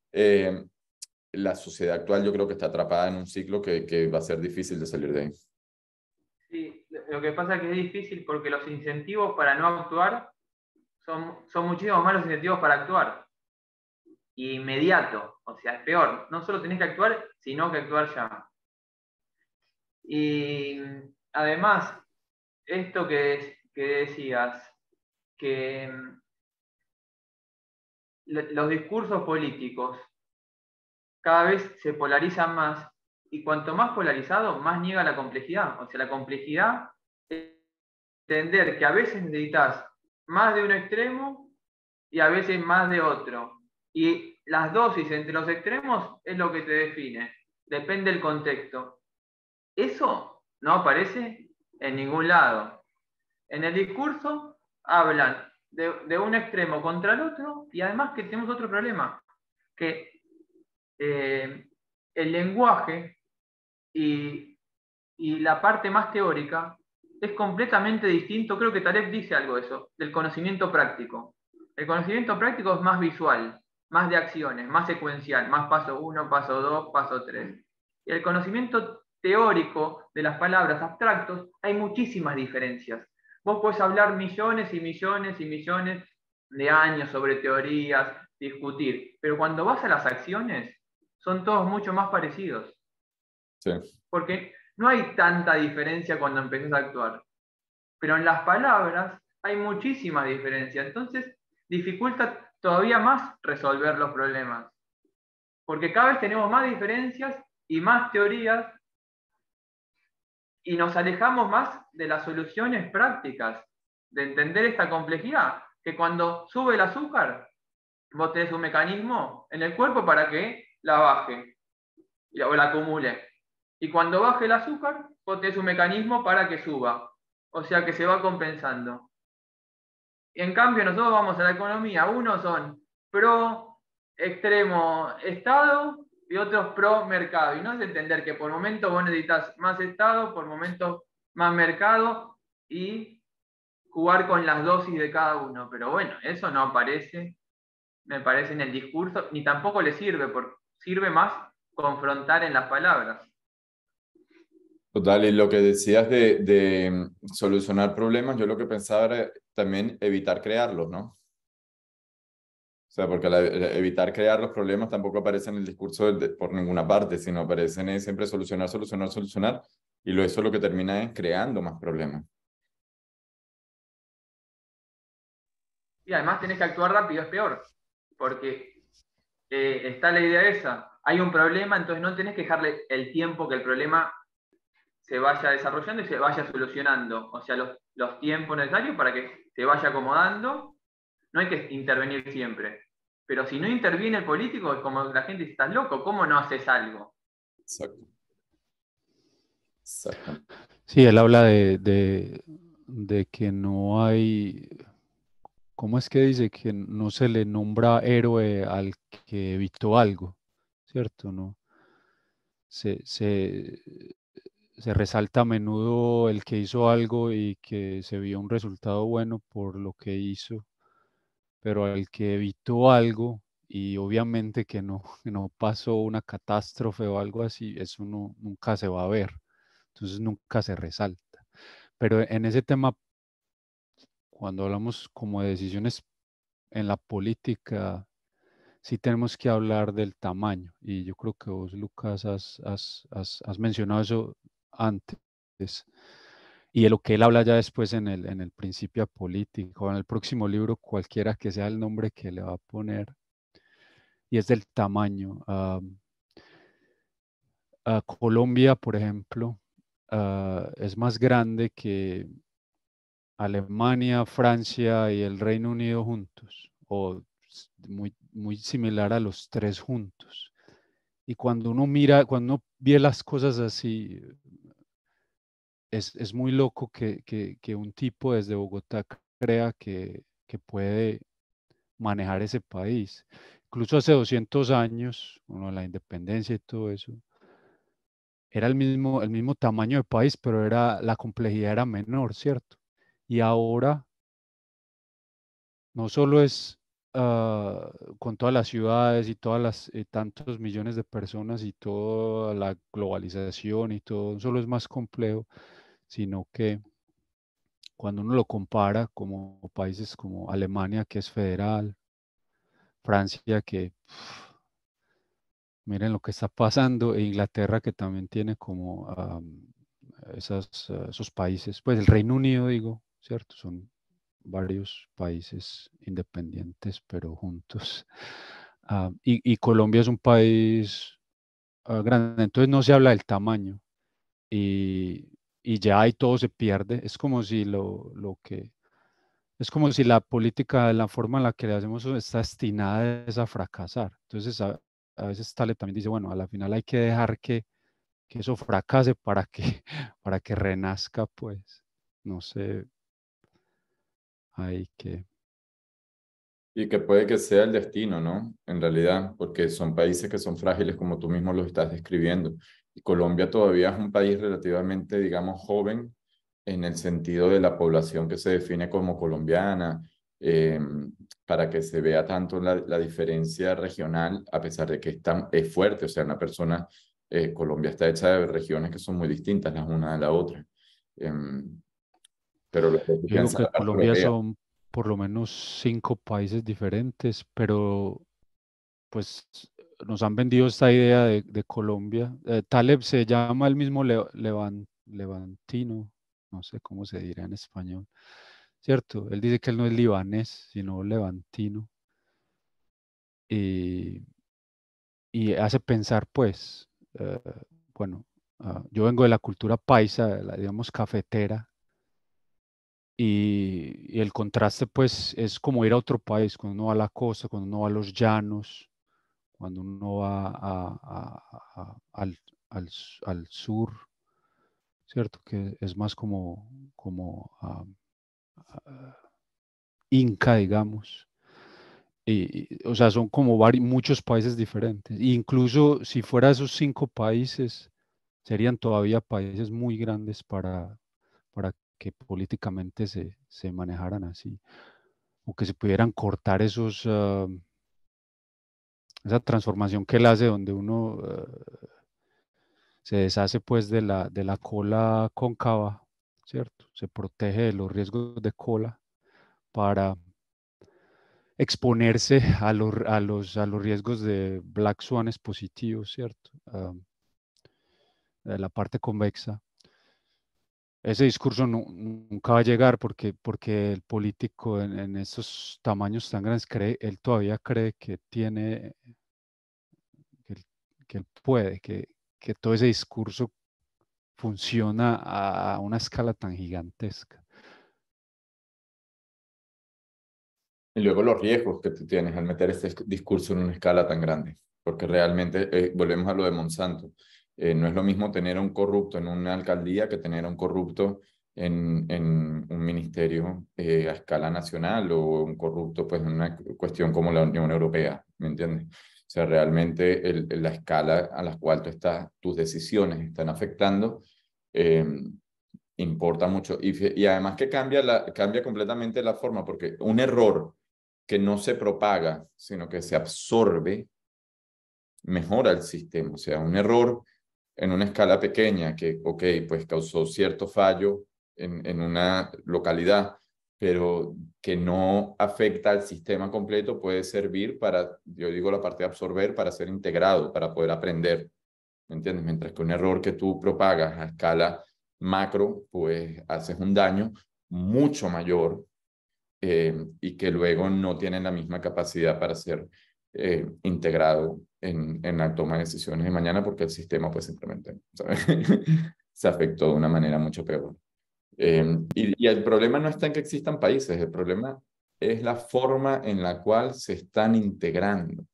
la sociedad actual yo creo que está atrapada en un ciclo que va a ser difícil de salir de ahí. Sí, lo que pasa es que es difícil porque los incentivos para no actuar son muchísimo más los incentivos para actuar. Y inmediato, o sea, es peor. No solo tenés que actuar, sino que actuar ya. Y además, esto que decías, que los discursos políticos cada vez se polarizan más, y cuanto más polarizado, más niega la complejidad. O sea, la complejidad es entender que a veces necesitas más de un extremo y a veces más de otro. Y las dosis entre los extremos es lo que te define. Depende del contexto. Eso no aparece en ningún lado. En el discurso hablan de un extremo contra el otro, y además que tenemos otro problema, que el lenguaje y la parte más teórica es completamente distinto. Creo que Taleb dice algo de eso, del conocimiento práctico. El conocimiento práctico es más visual. más de acciones, más secuencial, más paso 1, paso 2, paso 3. Y el conocimiento teórico de las palabras abstractos hay muchísimas diferencias. Vos podés hablar millones y millones y millones de años sobre teorías, discutir, pero cuando vas a las acciones son todos mucho más parecidos. Sí. Porque no hay tanta diferencia cuando empezás a actuar. Pero en las palabras hay muchísima diferencia. Entonces, dificulta todavía más resolver los problemas. Porque cada vez tenemos más diferencias y más teorías y nos alejamos más de las soluciones prácticas, de entender esta complejidad, que cuando sube el azúcar, vos tenés un mecanismo en el cuerpo para que la baje o la acumule. Y cuando baje el azúcar, vos tenés un mecanismo para que suba. O sea que se va compensando. Y en cambio nosotros vamos a la economía, unos son pro extremo Estado y otros pro mercado. Y no es entender que por momentos vos necesitas más Estado, por momentos más mercado y jugar con las dosis de cada uno. Pero bueno, eso no aparece, me parece, en el discurso, ni tampoco le sirve, porque sirve más confrontar en las palabras. Total, y lo que decías de solucionar problemas, yo lo que pensaba era también evitar crearlos, ¿no? O sea, porque evitar crear los problemas tampoco aparece en el discurso por ninguna parte, sino aparecen siempre solucionar, solucionar, solucionar, y eso lo que termina es creando más problemas. Y además tenés que actuar rápido, es peor, porque está la idea esa, hay un problema, entonces no tenés que dejarle el tiempo que el problema se vaya desarrollando y se vaya solucionando, o sea, los tiempos necesarios para que se vaya acomodando. No hay que intervenir siempre. Pero si no interviene el político, es como la gente dice, estás loco, ¿cómo no haces algo? Exacto. Exacto. Sí, él habla de que no hay, ¿cómo es que dice? Que no se le nombra héroe al que evitó algo, ¿cierto? No. Se resalta a menudo el que hizo algo y que se vio un resultado bueno por lo que hizo, pero al que evitó algo y obviamente que no, que no pasó una catástrofe o algo así, eso nunca se va a ver, entonces nunca se resalta. Pero en ese tema, cuando hablamos como de decisiones en la política, sí tenemos que hablar del tamaño. Y yo creo que vos, Lucas, has mencionado eso antes. Y de lo que él habla ya después en el Principia Político, en el próximo libro, cualquiera que sea el nombre que le va a poner, y es del tamaño. Colombia, por ejemplo, es más grande que Alemania, Francia y el Reino Unido juntos, o muy, muy similar a los tres juntos. Y cuando uno mira, cuando uno ve las cosas así, es muy loco que un tipo desde Bogotá crea que puede manejar ese país. Incluso hace 200 años, bueno, la independencia y todo eso, era el mismo tamaño de país, pero la complejidad era menor, ¿cierto? Y ahora no solo es con todas las ciudades y todas las tantos millones de personas y toda la globalización y todo, no solo es más complejo, sino que cuando uno lo compara como países como Alemania, que es federal, Francia, que miren lo que está pasando, e Inglaterra, que también tiene como esos países, pues el Reino Unido, digo, ¿cierto? Son varios países independientes, pero juntos. Y Colombia es un país grande, entonces no se habla del tamaño y ya ahí todo se pierde. Es como si es como si la política, la forma en la que le hacemos está destinada a fracasar. Entonces a veces Tale también dice, bueno, a la final hay que dejar que eso fracase para que, para que renazca, pues, no sé, hay que... Y que puede que sea el destino, ¿no? En realidad, porque son países que son frágiles como tú mismo los estás describiendo. Y Colombia todavía es un país relativamente, digamos, joven en el sentido de la población que se define como colombiana. para que se vea tanto la diferencia regional, a pesar de que es fuerte. O sea, una persona, Colombia está hecha de regiones que son muy distintas las una de la otra. Pero lo que Yo digo piensa que la parte Colombia europea. son por lo menos 5 países diferentes, pero pues nos han vendido esta idea de Colombia. Taleb se llama el mismo levantino, no sé cómo se dirá en español, ¿cierto? Él dice que él no es libanés, sino levantino. Y hace pensar, pues, bueno, yo vengo de la cultura paisa, digamos, cafetera, y el contraste, pues, es como ir a otro país, cuando uno va a la costa, cuando uno va a los llanos, cuando uno va al sur, ¿cierto? Que es más como Inca, digamos. O sea, son como muchos países diferentes. E incluso si fuera esos 5 países, serían todavía países muy grandes para que políticamente se manejaran así. O que se pudieran cortar esa transformación que él hace donde uno se deshace pues de la cola cóncava, ¿cierto? Se protege de los riesgos de cola para exponerse a los riesgos de black swanes positivos, ¿cierto? De la parte convexa. Ese discurso nunca va a llegar porque el político en estos tamaños tan grandes él todavía cree que tiene, que, que él puede, que todo ese discurso funciona a una escala tan gigantesca. Y luego los riesgos que tú tienes al meter este discurso en una escala tan grande, porque realmente, volvemos a lo de Monsanto, no es lo mismo tener a un corrupto en una alcaldía que tener a un corrupto en un ministerio a escala nacional, o un corrupto pues en una cuestión como la Unión Europea, ¿me entiendes? O sea, realmente la escala a la cual tus decisiones están afectando importa mucho. Y además que cambia completamente la forma, porque un error que no se propaga, sino que se absorbe, mejora el sistema. O sea, un error en una escala pequeña que, ok, pues causó cierto fallo en una localidad, pero que no afecta al sistema completo, puede servir para, yo digo la parte de absorber, para ser integrado, para poder aprender. ¿Me entiendes? Mientras que un error que tú propagas a escala macro, pues haces un daño mucho mayor, y que luego no tienen la misma capacidad para ser integrado en la toma de decisiones de mañana, porque el sistema pues simplemente, ¿sabes? Se afectó de una manera mucho peor. Y el problema no está en que existan países, el problema es la forma en la cual se están integrando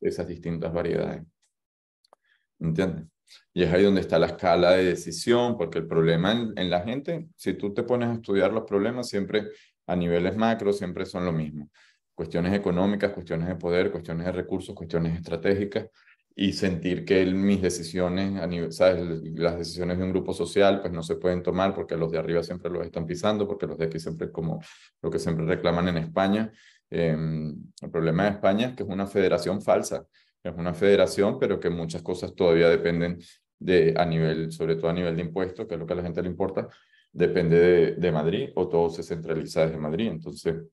esas distintas variedades. ¿Entiendes? Y es ahí donde está la escala de decisión, porque el problema en la gente, si tú te pones a estudiar los problemas, siempre a niveles macro, siempre son lo mismo. Cuestiones económicas, cuestiones de poder, cuestiones de recursos, cuestiones estratégicas, y sentir que mis decisiones, ¿sabes? Las decisiones de un grupo social, pues no se pueden tomar porque los de arriba siempre los están pisando, porque los de aquí siempre, como lo que siempre reclaman en España. El problema de España es que es una federación falsa. Es una federación, pero que muchas cosas todavía dependen sobre todo a nivel de impuestos, que es lo que a la gente le importa, depende de Madrid, o todo se centraliza desde Madrid. Entonces,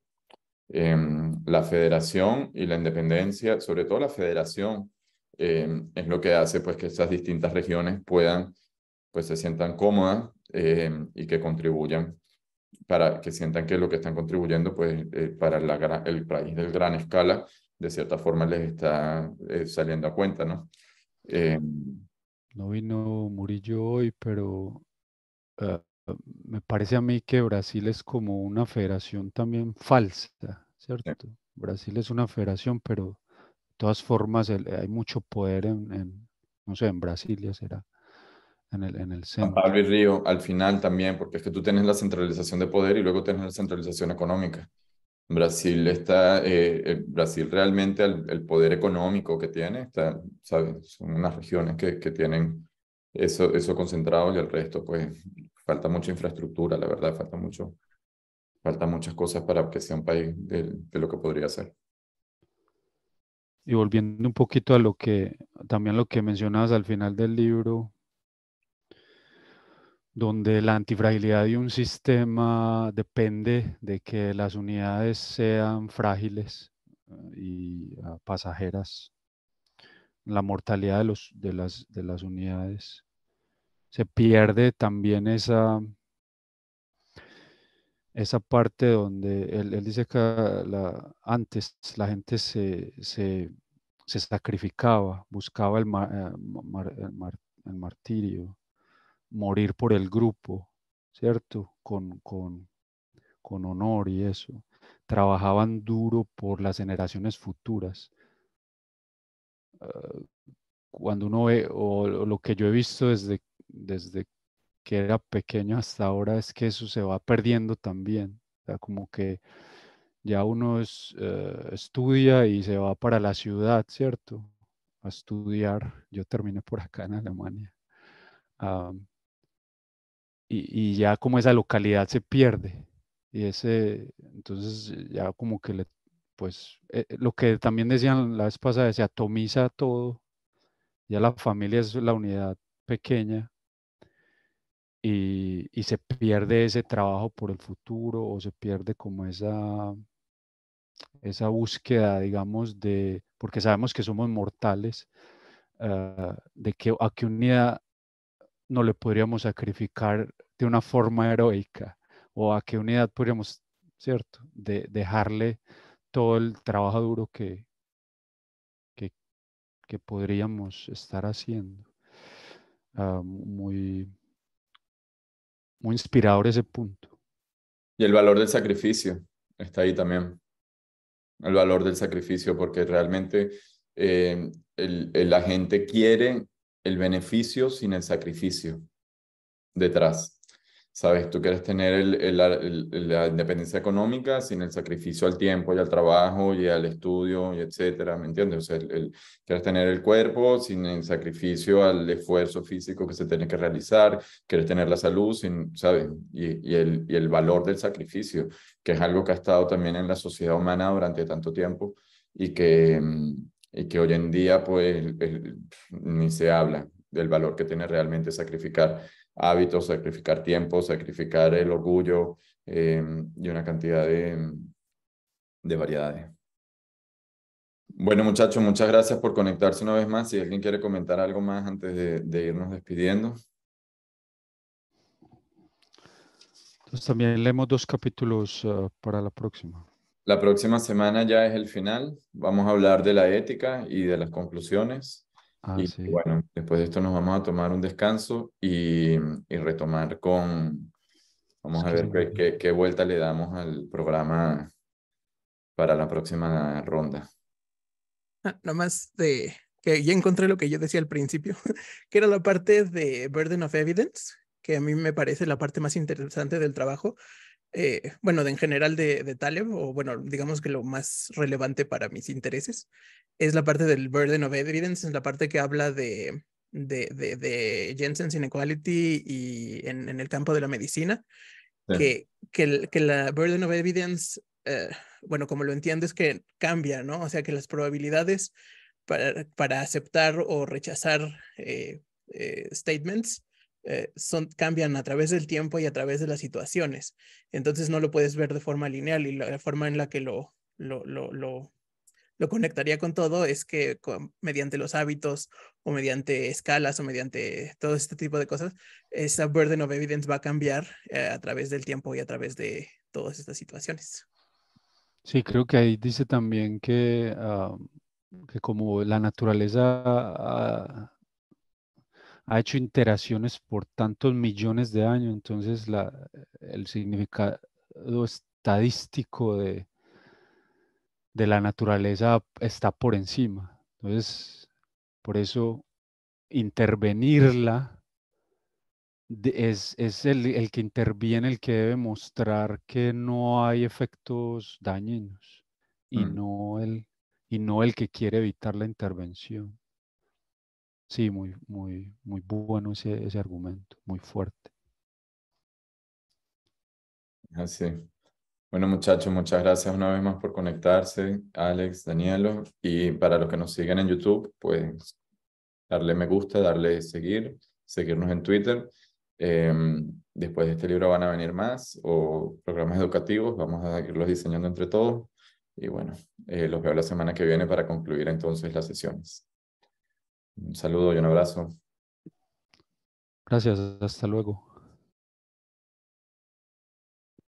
la federación y la independencia, sobre todo la federación, es lo que hace pues que esas distintas regiones pues se sientan cómodas, y que contribuyan, para que sientan que lo que están contribuyendo pues para el país de gran escala, de cierta forma les está saliendo a cuenta, ¿no? No vino Murillo hoy, pero eh, me parece a mí que Brasil es como una federación también falsa, ¿cierto? Brasil es una federación, pero de todas formas hay mucho poder no sé, en Brasilia será, en el Juan centro. Pablo y Río, al final también, porque es que tú tienes la centralización de poder y luego tienes la centralización económica. Brasil realmente el poder económico que tiene, ¿sabes? Son unas regiones que tienen eso concentrado, y el resto, pues, falta mucha infraestructura, la verdad, falta mucho Faltan muchas cosas para que sea un país de lo que podría ser. Y volviendo un poquito a también lo que mencionabas al final del libro, donde la antifragilidad de un sistema depende de que las unidades sean frágiles y pasajeras. La mortalidad de las unidades. Se pierde también esa parte donde él dice que antes la gente se sacrificaba, buscaba el martirio, morir por el grupo, ¿cierto? Con honor y eso. Trabajaban duro por las generaciones futuras. Cuando uno ve, o lo que yo he visto desde que era pequeño hasta ahora, es que eso se va perdiendo también. O sea, como que ya uno estudia y se va para la ciudad, ¿cierto? A estudiar. Yo terminé por acá en Alemania. Ah, y ya como esa localidad se pierde. Y entonces ya como que pues lo que también decían la vez pasada, se atomiza todo. Ya la familia es la unidad pequeña y se pierde ese trabajo por el futuro o se pierde como esa búsqueda, digamos, porque sabemos que somos mortales, de que a qué unidad no le podríamos sacrificar de una forma heroica o a qué unidad podríamos, ¿cierto?, dejarle todo el trabajo duro que, que podríamos estar haciendo. Muy, muy inspirador ese punto. Y el valor del sacrificio está ahí también. El valor del sacrificio, porque realmente la gente quiere el beneficio sin el sacrificio detrás. ¿Sabes? Tú quieres tener la independencia económica sin el sacrificio al tiempo y al trabajo y al estudio y etcétera, ¿me entiendes? O sea, quieres tener el cuerpo sin el sacrificio al esfuerzo físico que se tiene que realizar, quieres tener la salud sin, ¿sabes? Y el valor del sacrificio, que es algo que ha estado también en la sociedad humana durante tanto tiempo y que hoy en día pues ni se habla del valor que tiene realmente sacrificar hábitos, sacrificar tiempo, sacrificar el orgullo y una cantidad de variedades. Bueno, muchachos, muchas gracias por conectarse una vez más. Si alguien quiere comentar algo más antes de irnos despidiendo. Entonces también leemos 2 capítulos para la próxima. La próxima semana ya es el final. Vamos a hablar de la ética y de las conclusiones. Y Sí. bueno, después de esto nos vamos a tomar un descanso y retomar con... Es Vamos a que ver qué vuelta le damos al programa para la próxima ronda. Nomás de que ya encontré lo que yo decía al principio, que era la parte de Burden of Evidence, que a mí me parece la parte más interesante del trabajo. Bueno, en general de Taleb, o bueno, digamos que lo más relevante para mis intereses, es la parte del Burden of Evidence, es la parte que habla de Jensen's Inequality y en el campo de la medicina, Sí. que la Burden of Evidence, bueno, como lo entiendo, es que cambia, ¿no? O sea, que las probabilidades para aceptar o rechazar statements cambian a través del tiempo y a través de las situaciones. Entonces no lo puedes ver de forma lineal y la forma en la que lo conectaría con todo es que mediante los hábitos o mediante escalas o mediante todo este tipo de cosas, esa burden of evidence va a cambiar a través del tiempo y a través de todas estas situaciones. Sí, creo que ahí dice también que como la naturaleza ha hecho interacciones por tantos millones de años, entonces el significado estadístico de la naturaleza está por encima. Entonces, por eso intervenirla es el que interviene, el que debe mostrar que no hay efectos dañinos y Mm. no el que quiere evitar la intervención. Sí, muy, muy, muy bueno ese argumento, muy fuerte. Así. Bueno, muchachos, muchas gracias una vez más por conectarse, Alex, Danielo, y para los que nos siguen en YouTube, pues darle me gusta, darle seguir, seguirnos en Twitter. Después de este libro van a venir más o programas educativos, vamos a irlos diseñando entre todos. Y bueno, los veo la semana que viene para concluir entonces las sesiones. Un saludo y un abrazo. Gracias, hasta luego.